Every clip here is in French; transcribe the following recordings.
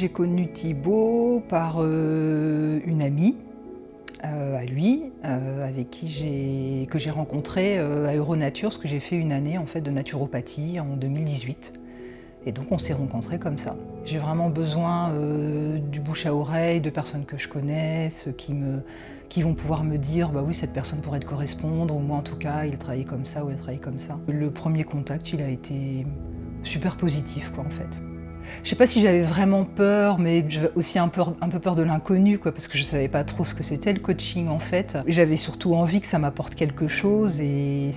J'ai connu Thibaut par une amie à lui, avec qui que j'ai rencontré à Euronature, parce que j'ai fait une année en fait de naturopathie en 2018. Et donc on s'est rencontrés comme ça. J'ai vraiment besoin du bouche à oreille, de personnes que je connaisse, qui vont pouvoir me dire bah oui, cette personne pourrait te correspondre, ou moi en tout cas il travaille comme ça ou elle travaille comme ça. Le premier contact il a été super positif quoi en fait. Je sais pas si j'avais vraiment peur, mais j'avais aussi un peu peur de l'inconnu, quoi, parce que je savais pas trop ce que c'était le coaching en fait. J'avais surtout envie que ça m'apporte quelque chose, et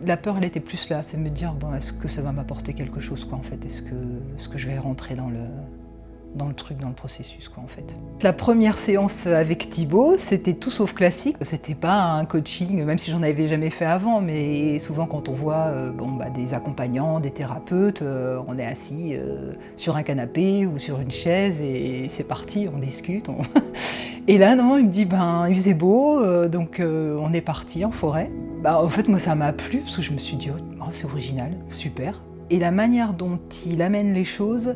la peur, elle était plus là, c'est de me dire bon, est-ce que ça va m'apporter quelque chose, quoi, en fait, est-ce que je vais rentrer dans le truc, dans le processus, quoi, en fait. La première séance avec Thibaut, c'était tout sauf classique. C'était pas un coaching, même si j'en avais jamais fait avant, mais souvent quand on voit des accompagnants, des thérapeutes, on est assis sur un canapé ou sur une chaise et c'est parti, on discute. Et là, non, il me dit, il faisait beau, donc on est parti en forêt. En fait, moi, ça m'a plu, parce que je me suis dit, oh, c'est original, super. Et la manière dont il amène les choses,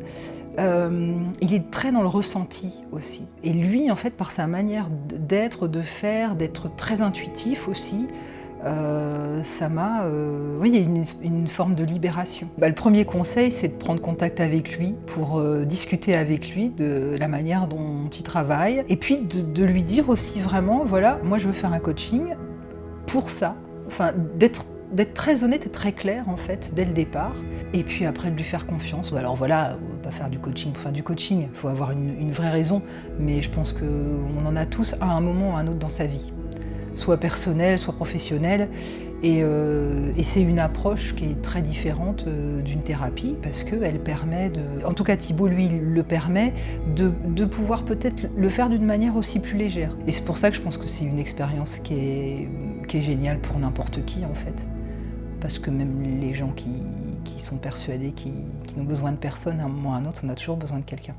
il est très dans le ressenti aussi. Et lui, en fait, par sa manière d'être, de faire, d'être très intuitif aussi, ça m'a... oui, il y a une forme de libération. Le premier conseil, c'est de prendre contact avec lui pour discuter avec lui de la manière dont il travaille. Et puis de lui dire aussi vraiment, voilà, moi je veux faire un coaching pour ça. Enfin, d'être très honnête et très clair en fait dès le départ, et puis après de lui faire confiance. Alors voilà, on va pas faire du coaching pour faire du coaching, il faut avoir une vraie raison, mais je pense qu'on en a tous à un moment ou à un autre dans sa vie, soit personnelle, soit professionnelle, et c'est une approche qui est très différente d'une thérapie, parce qu'elle permet en tout cas Thibaut lui il le permet, de pouvoir peut-être le faire d'une manière aussi plus légère. Et c'est pour ça que je pense que c'est une expérience qui est géniale pour n'importe qui en fait. Parce que même les gens qui sont persuadés qu'ils n'ont besoin de personne, à un moment ou à un autre, on a toujours besoin de quelqu'un.